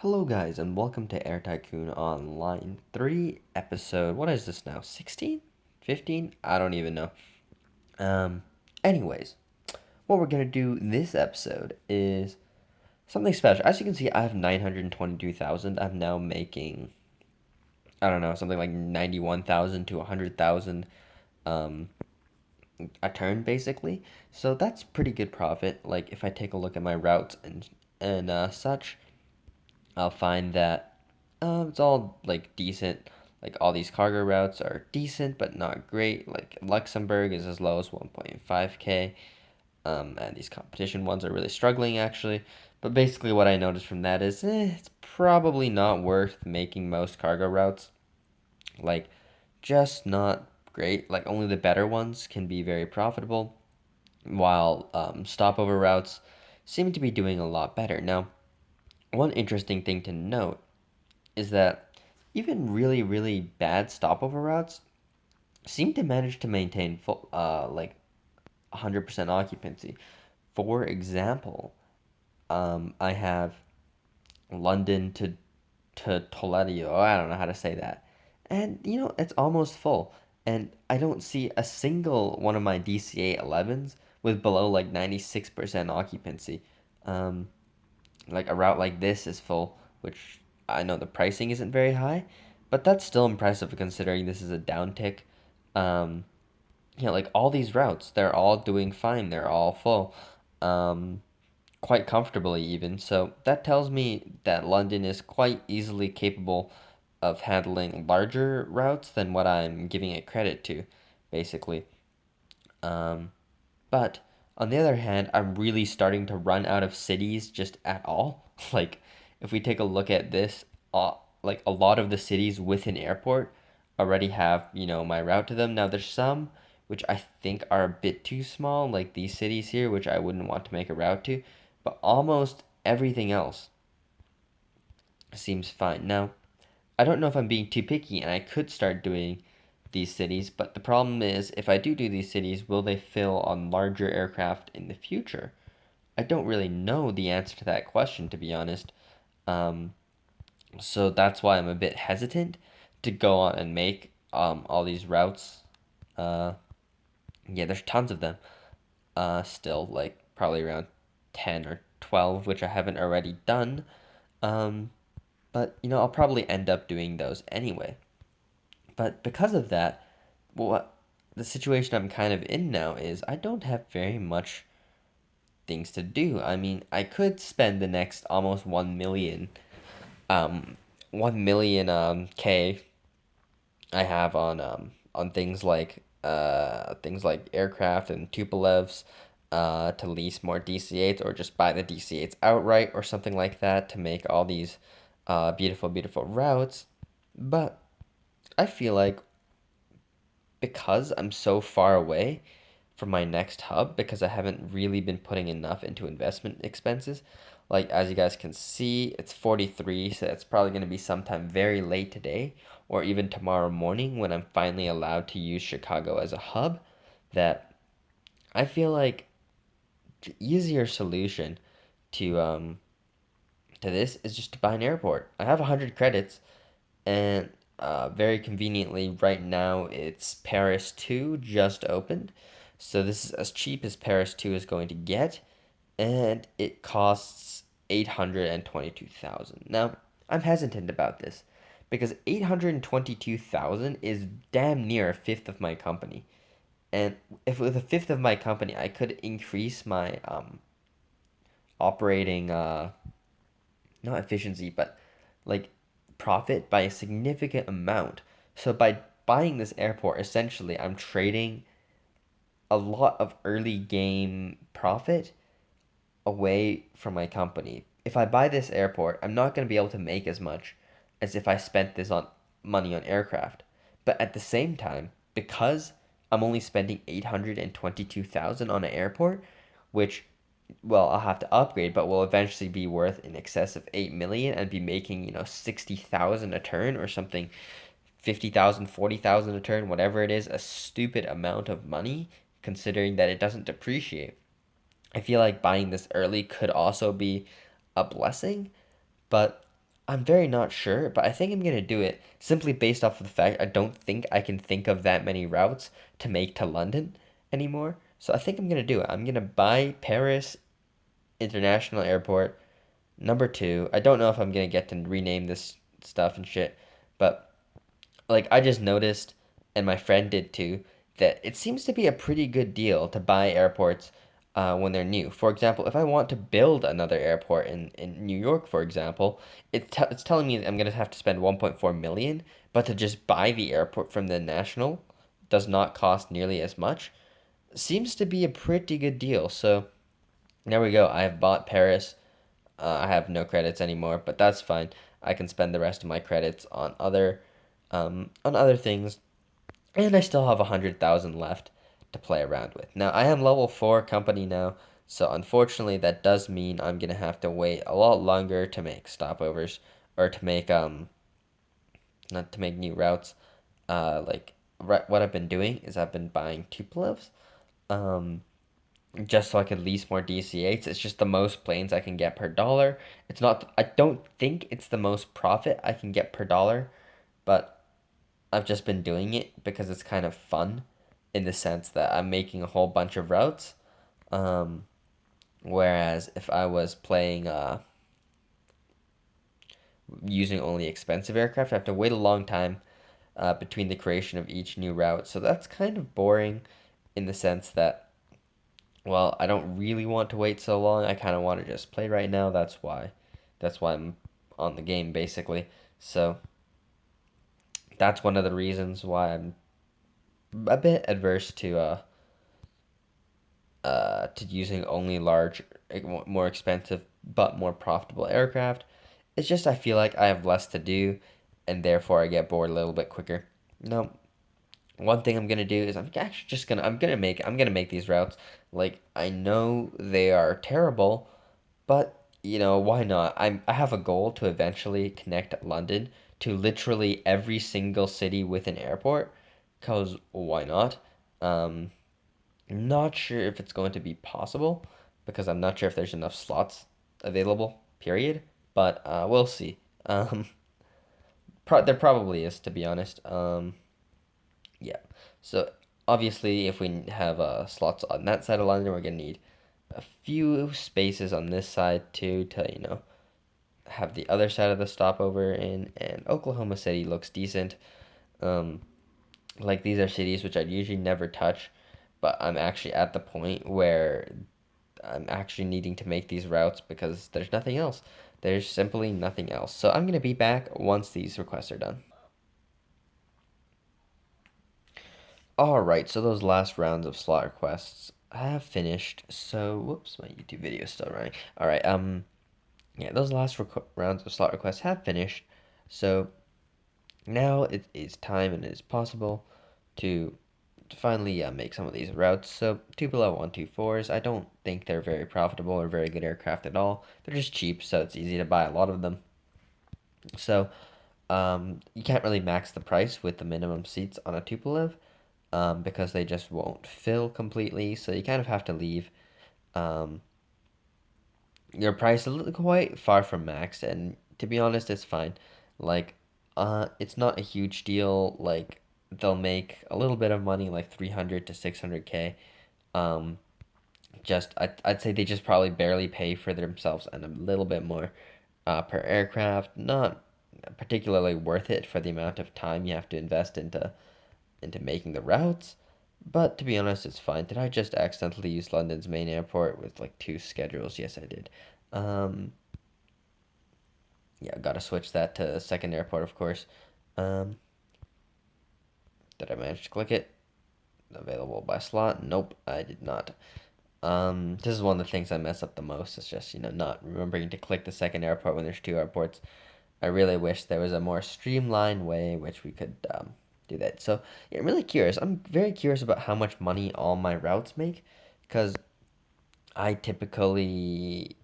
Hello guys and welcome to Air Tycoon Online 3 episode. What is this now? 16? 15? I don't even know. Um anyways, what we're going to do this episode is something special. As you can see, I have 922,000. I'm now making I don't know, something like 91,000 to 100,000 um a turn basically. So that's pretty good profit. Like if I take a look at my routes and such, I'll find that it's all like decent. Like all these cargo routes are decent but not great. Like Luxembourg is as low as 1.5k. And these competition ones are really struggling actually. But basically, what I noticed from that is it's probably not worth making most cargo routes. Like, just not great. Like, only the better ones can be very profitable, while stopover routes seem to be doing a lot better. Now, one interesting thing to note is that even really, really bad stopover routes seem to manage to maintain full, like 100% occupancy. For example, I have London to Toledo. I don't know how to say that, and it's almost full, and I don't see a single one of my DCA 11s with below like 96% occupancy. Um, like a route like this is full, which I know the pricing isn't very high, but that's still impressive considering this is a downtick. Um, like all these routes, they're all doing fine. They're all full, um, quite comfortably even. So that tells me that London is quite easily capable of handling larger routes than what I'm giving it credit to, basically. Um, but on the other hand, I'm really starting to run out of cities just at all. Like, if we take a look at this, like a lot of the cities with an airport already have, my route to them. Now, there's some which I think are a bit too small, like these cities here, which I wouldn't want to make a route to, but almost everything else seems fine. Now, I don't know if I'm being too picky and I could start doing these cities, but the problem is if I do these cities, will they fill on larger aircraft in the future? I don't really know the answer to that question, to be honest. Um, so that's why I'm a bit hesitant to go on and make all these routes. Uh, yeah, there's tons of them. Still, like probably around 10 or 12, which I haven't already done. Um, but I'll probably end up doing those anyway. But because of that, what the situation I'm kind of in now is I don't have very much things to do. I mean, I could spend the next almost um 1 million K I have on things like aircraft and Tupolevs to lease more DC-8s or just buy the DC-8s outright or something like that to make all these beautiful beautiful routes. But I feel like because I'm so far away from my next hub because I haven't really been putting enough into investment expenses. Like as you guys can see, it's 43, so it's probably going to be sometime very late today or even tomorrow morning when I'm finally allowed to use Chicago as a hub that I feel like the easier solution to to this is just to buy an airport. I have 100 credits and very conveniently right now it's Paris 2 just opened. So this is as cheap as Paris 2 is going to get, and it costs 822,000. Now, I'm hesitant about this because 822,000 is damn near a fifth of my company. And if with a fifth of my company, I could increase my operating not efficiency, but like profit by a significant amount. So by buying this airport, essentially, I'm trading a lot of early game profit away from my company. If I buy this airport, I'm not going to be able to make as much as if I spent this on money on aircraft. But at the same time, because I'm only spending 822,000 on an airport, which well, I'll have to upgrade, but will eventually be worth in excess of 8 million and be making, 60,000 a turn or something, 50,000, 40,000 a turn, whatever it is, a stupid amount of money considering that it doesn't depreciate. I feel like buying this early could also be a blessing, but I'm very not sure, but I think I'm gonna do it simply based off of the fact I don't think I can think of that many routes to make to London anymore. So I think I'm gonna do it. I'm gonna buy Paris International Airport number two. I don't know if I'm gonna get to rename this stuff and shit, but like I just noticed, and my friend did too, that it seems to be a pretty good deal to buy airports when they're new. For example, if I want to build another airport in New York, for example, it's telling me that I'm gonna have to spend 1.4 million, but to just buy the airport from the national does not cost nearly as much. Seems to be a pretty good deal. So there we go. I have bought Paris. I have no credits anymore, but that's fine. I can spend the rest of my credits on other things, and I still have 100,000 left to play around with. Now I am level 4 company now, so unfortunately that does mean I'm gonna have to wait a lot longer to make stopovers or to make not to make new routes. Like what I've been doing is I've been buying Tupolevs, um, just so I could lease more DC-8s. It's just the most planes I can get per dollar. It's not. I don't think it's the most profit I can get per dollar, but I've just been doing it because it's kind of fun in the sense that I'm making a whole bunch of routes. Um, Whereas if I was playing using only expensive aircraft, I have to wait a long time between the creation of each new route. So that's kind of boring in the sense that, well, I don't really want to wait so long. I kind of want to just play right now. That's why I'm on the game basically. So that's one of the reasons why I'm a bit adverse to using only large, more expensive but more profitable aircraft. It's just I feel like I have less to do, and therefore I get bored a little bit quicker. No, one thing I'm gonna do is I'm actually just gonna I'm gonna make these routes. Like I know they are terrible, but why not? I have a goal to eventually connect London to literally every single city with an airport, cause why not? Um, Not sure if it's going to be possible because I'm not sure if there's enough slots available, period. But we'll see. There probably is, to be honest. Yeah. So obviously, if we have slots on that side of London, we're gonna need a few spaces on this side too to have the other side of the stopover in. And Oklahoma City looks decent. Um, like these are cities which I'd usually never touch, but I'm actually at the point where I'm actually needing to make these routes because there's nothing else. There's simply nothing else. So I'm going to be back once these requests are done. Alright, so those last rounds of slot requests have finished. So, whoops, my YouTube video is still running. Alright, yeah, those last rounds of slot requests have finished. So, now it is time and it is possible to finally make some of these routes. So Tupolev 124s, I don't think they're very profitable or very good aircraft at all. They're just cheap, so it's easy to buy a lot of them. So you can't really max the price with the minimum seats on a Tupolev because they just won't fill completely. So you kind of have to leave um, your price a little quite far from max, and to be honest, it's fine. Like, it's not a huge deal. Like, they'll make a little bit of money, like 300 to 600K. Um, I'd say they just probably barely pay for themselves and a little bit more per aircraft. Not particularly worth it for the amount of time you have to invest into making the routes. But to be honest, it's fine. Did I just accidentally use London's main airport with like two schedules? Yes, I did. Um, yeah, gotta switch that to second airport, of course. Um, did I manage to click it? Available by slot? Nope, I did not. This is one of the things I mess up the most. It's just, not remembering to click the second airport when there's two airports. I really wish there was a more streamlined way in which we could do that. So, yeah, I'm really curious. I'm very curious about how much money all my routes make because I typically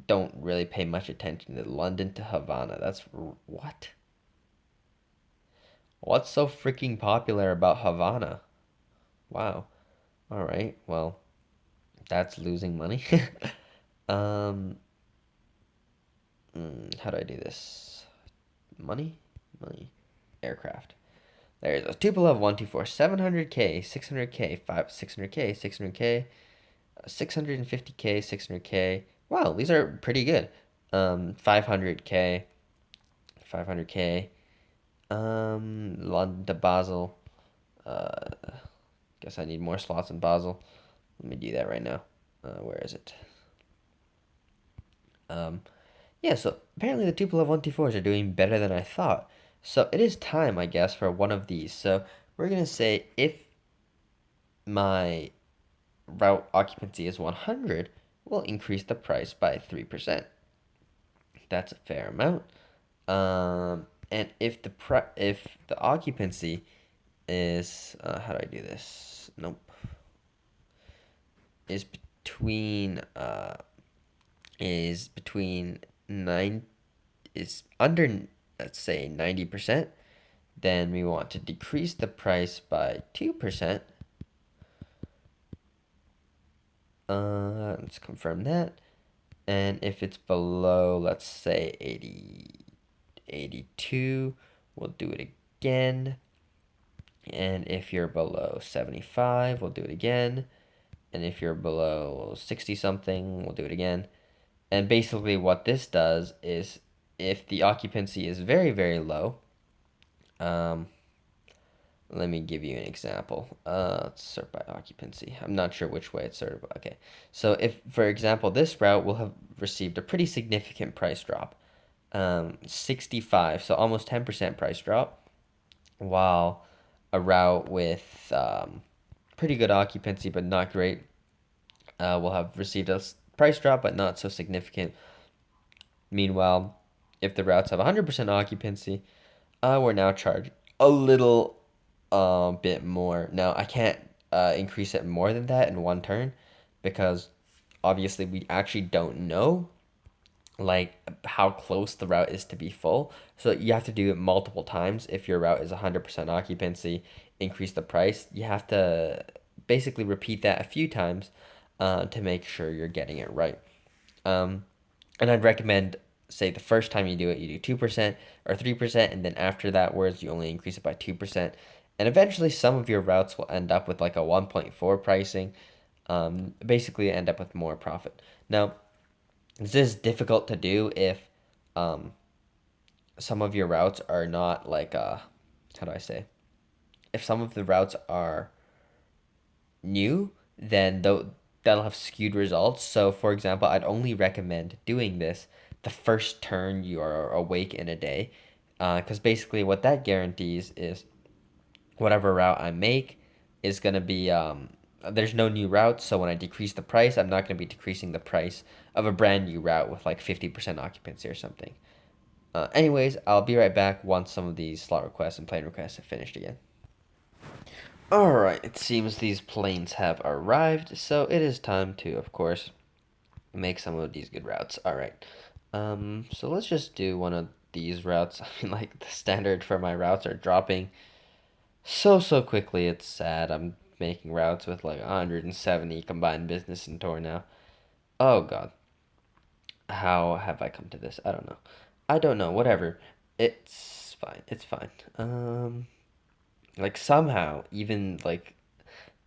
don't really pay much attention to London to Havana. What? What's so freaking popular about Havana? Wow. All right. Well, that's losing money. um, How do I do this? Money? Money. Aircraft. There it is. Tupolev 124, 700K, 600K, 600K, 600K, 650K, 600K. Wow, these are pretty good. 500K, 500K. London to Basel. Uh, guess I need more slots in Basel. Let me do that right now. Where is it? Um, yeah, so apparently the Tupolev 124s are doing better than I thought. So it is time, I guess, for one of these. So we're going to say if my route occupancy is 100, we'll increase the price by 3%. That's a fair amount. And if the occupancy is how do I do this? Nope. Is between is between nine is under, let's say, 90%, then we want to decrease the price by 2%. Let's confirm that. And if it's below, let's say 82, we'll do it again. And if you're below 75, we'll do it again. And if you're below 60 something, we'll do it again. And basically what this does is if the occupancy is very, very low, um, let me give you an example. Let's sort by occupancy. I'm not sure which way it's sorted, but okay. So if, for example, this route will have received a pretty significant price drop, 65, so almost 10% price drop, while a route with pretty good occupancy but not great will have received a price drop but not so significant. Meanwhile, if the routes have 100% occupancy, we're now charged a little bit more. Now, I can't increase it more than that in one turn because obviously we actually don't know like how close the route is to be full. So you have to do it multiple times. If your route is 100% occupancy, increase the price. You have to basically repeat that a few times to make sure you're getting it right. Um, and I'd recommend, say, the first time you do it, you do 2% or 3%, and then after that, whereas you only increase it by 2%. And eventually, some of your routes will end up with like a 1.4 pricing. Basically, end up with more profit. Now, this is difficult to do if um, some of your routes are not like, how do I say? If some of the routes are new, then that'll have skewed results. So, for example, I'd only recommend doing this the first turn you are awake in a day, because basically what that guarantees is whatever route I make is gonna be there's no new routes, so when I decrease the price, I'm not gonna be decreasing the price of a brand new route with like 50% occupancy or something. Anyways, I'll be right back once some of these slot requests and plane requests have finished again. Alright, it seems these planes have arrived, so it is time to, of course, make some of these good routes. Alright, so let's just do one of these routes. I mean, like, the standard for my routes are dropping so quickly, it's sad. I'm making routes with like 170 combined business and tour now. Oh god. How have I come to this? I don't know. I don't know. Whatever. It's fine. It's fine. Like somehow, even like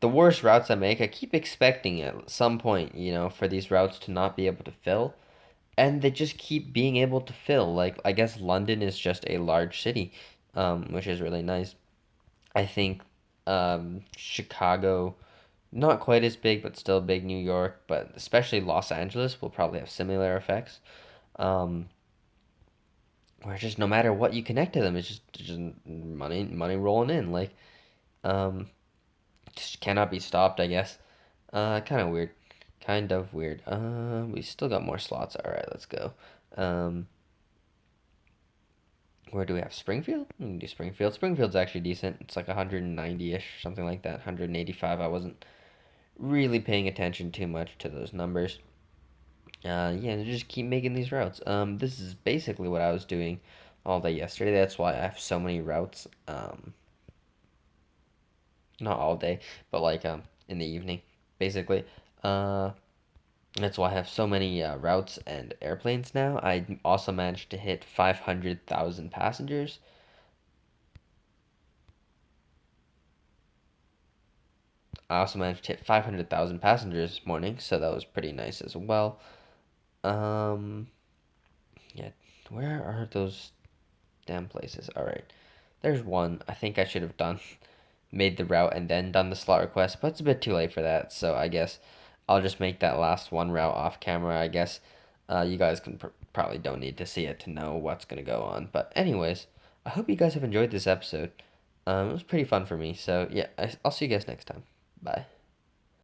the worst routes I make, I keep expecting at some point, for these routes to not be able to fill, and they just keep being able to fill. Like I guess London is just a large city, which is really nice. I think Chicago, not quite as big, but still big. New York, but especially Los Angeles will probably have similar effects. Um, where just no matter what you connect to them, it's just money rolling in. Like um, just cannot be stopped. I guess. Kind of weird. Kind of weird. We still got more slots. All right, let's go. Um, where do we have Springfield? We can do Springfield. Springfield's actually decent. It's like 190-ish, something like that. 185. I wasn't really paying attention too much to those numbers. Yeah, just keep making these routes. This is basically what I was doing all day yesterday. That's why I have so many routes. Not all day, but like in the evening, basically. Uh, That's why I have so many routes and airplanes now. I also managed to hit 500,000 passengers. I also managed to hit 500,000 passengers this morning, so that was pretty nice as well. Um, yeah, where are those damn places? All right, there's one. I think I should have done made the route and then done the slot request, but it's a bit too late for that. So I guess I'll just make that last one route off camera. I guess you guys can probably don't need to see it to know what's gonna go on. But anyways, I hope you guys have enjoyed this episode. It was pretty fun for me. So yeah, I'll see you guys next time. Bye.